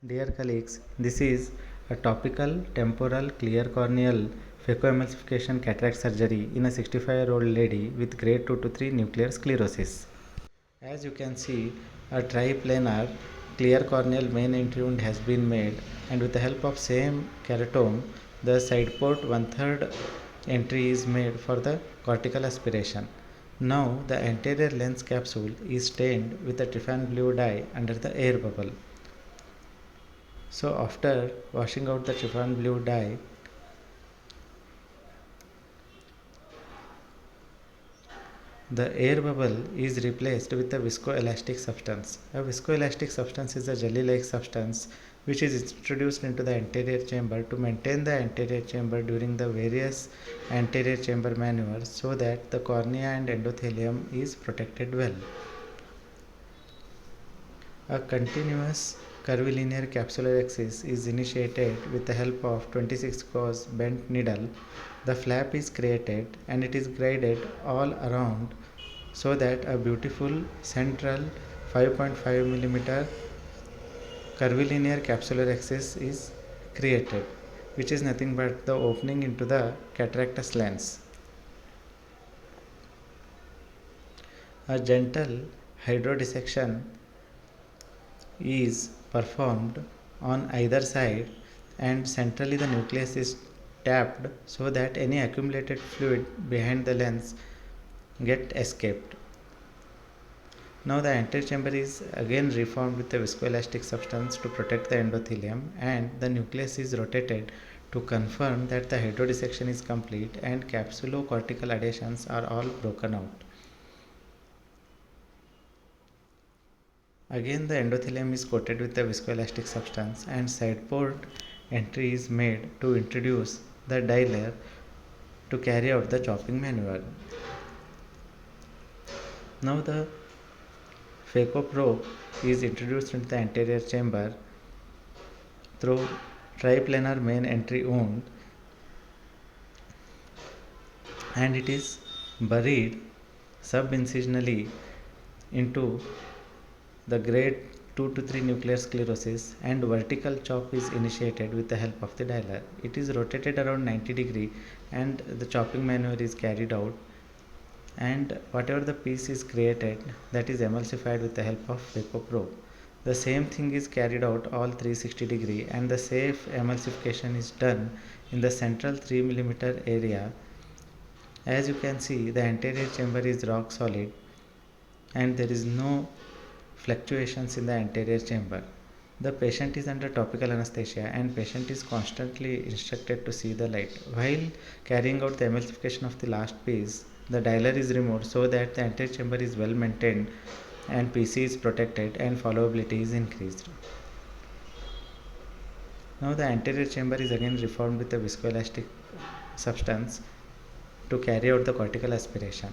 Dear colleagues, this is a topical temporal clear corneal phacoemulsification cataract surgery in a 65-year-old lady with grade 2 to 3 nuclear sclerosis. As you can see, a triplanar clear corneal main entry wound has been made, and with the help of same keratome, the side port 1/3 entry is made for the cortical aspiration. Now the anterior lens capsule is stained with a tryptophan blue dye under the air bubble. So after washing out the tryptophan blue dye, the air bubble is replaced with a viscoelastic substance. A viscoelastic substance is a jelly-like substance which is introduced into the anterior chamber to maintain the anterior chamber during the various anterior chamber maneuvers so that the cornea and endothelium is protected well. A continuous curvilinear capsular axis is initiated with the help of 26 gauge bent needle. The flap is created and it is graded all around so that a beautiful central 5.5 mm curvilinear capsular axis is created, which is nothing but the opening into the cataractous lens. A gentle hydrodissection is performed on either side, and centrally the nucleus is tapped so that any accumulated fluid behind the lens get escaped. Now the anterior chamber is again reformed with a viscoelastic substance to protect the endothelium, and the nucleus is rotated to confirm that the hydrodissection is complete and capsulocortical adhesions are all broken out. Again the endothelium is coated with the viscoelastic substance and side port entry is made to introduce the dye layer to carry out the chopping maneuver. Now the phaco probe is introduced into the anterior chamber through triplanar main entry wound, and it is buried subincisionally into the grade 2 to 3 nuclear sclerosis, and vertical chop is initiated with the help of the dialer. It is rotated around 90 degree and the chopping maneuver is carried out, and whatever the piece is created, that is emulsified with the help of phaco probe. The same thing is carried out all 360 degree, and the safe emulsification is done in the central 3 mm area. As you can see, the anterior chamber is rock solid and there is no fluctuations in the anterior chamber. The patient is under topical anesthesia and patient is constantly instructed to see the light. While carrying out the emulsification of the last piece, the dialer is removed so that the anterior chamber is well maintained and PC is protected and followability is increased. Now the anterior chamber is again reformed with a viscoelastic substance to carry out the cortical aspiration.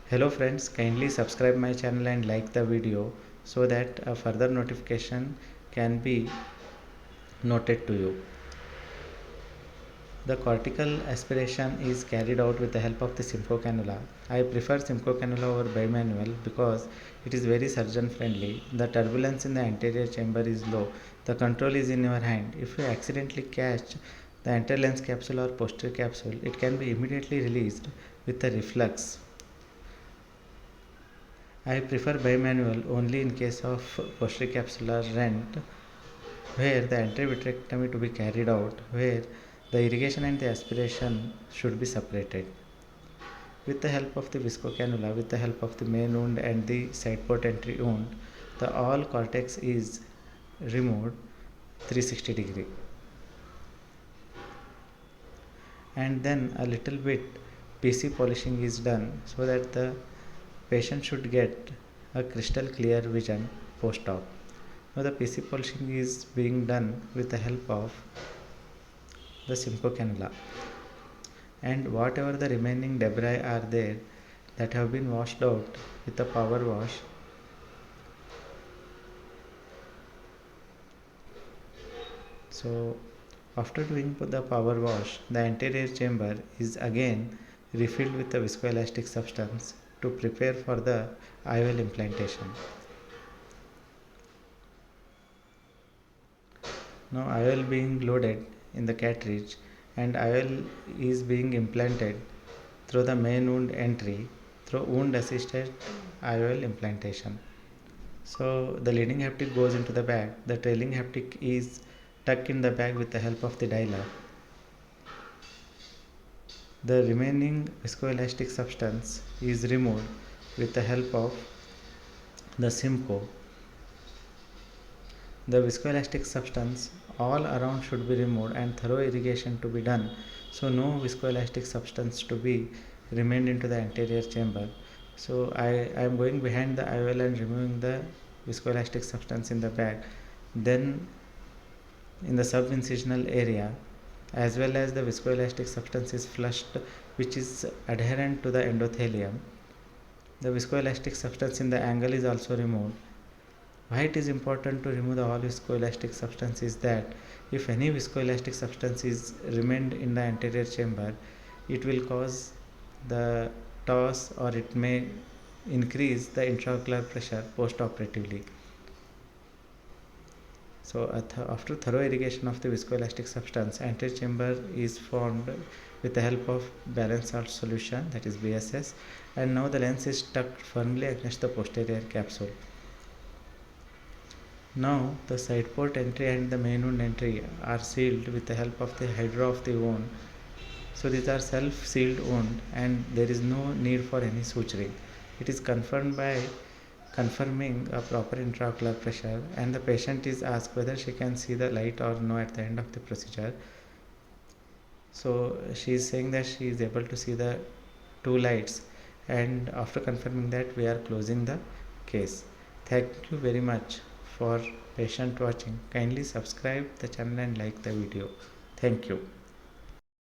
Hello friends, kindly subscribe my channel and like the video so that a further notification can be noted to you. The cortical aspiration is carried out with the help of the Simcoe cannula. I prefer Simcoe cannula over bimanual because it is very surgeon friendly. The turbulence in the anterior chamber is low. The control is in your hand. If you accidentally catch the anterior lens capsule or posterior capsule, it can be immediately released with a reflux. I prefer bimanual only in case of posterior capsular rent, where the anterior vitrectomy to be carried out, where the irrigation and the aspiration should be separated. With the help of the visco cannula, with the help of the main wound and the side port entry wound, the all cortex is removed 360 degree. And then a little bit PC polishing is done so that the patient should get a crystal clear vision post-op. Now the PC polishing is being done with the help of the Simcoe cannula, and whatever the remaining debris are there that have been washed out with a power wash, so after doing the power wash, the anterior chamber is again refilled with the viscoelastic substance to prepare for the IOL implantation. Now IOL being loaded in the cartridge and IOL is being implanted through the main wound entry through wound assisted IOL implantation. So the leading haptic goes into the bag. The trailing haptic is tucked in the bag with the help of the dialer. The remaining viscoelastic substance is removed with the help of the Simcoe. The viscoelastic substance all around should be removed and thorough irrigation to be done, so no viscoelastic substance to be remained into the anterior chamber. So I am going behind the IOL and removing the viscoelastic substance in the bag. Then in the subincisional area, as well as the viscoelastic substance is flushed, which is adherent to the endothelium. The viscoelastic substance in the angle is also removed. Why it is important to remove the all viscoelastic substance is that if any viscoelastic substance is remained in the anterior chamber, it will cause the toss or it may increase the intraocular pressure post-operatively. So after thorough irrigation of the viscoelastic substance, anterior chamber is formed with the help of balanced salt solution, that is BSS, and now the lens is tucked firmly against the posterior capsule. Now the side port entry and the main wound entry are sealed with the help of the hydra of the wound. So these are self-sealed wound and there is no need for any suturing. It is confirmed by confirming a proper intraocular pressure, and the patient is asked whether she can see the light or no at the end of the procedure. So she is saying that she is able to see the two lights, and after confirming that we are closing the case. Thank you very much for patient watching. Kindly subscribe the channel and like the video. Thank you.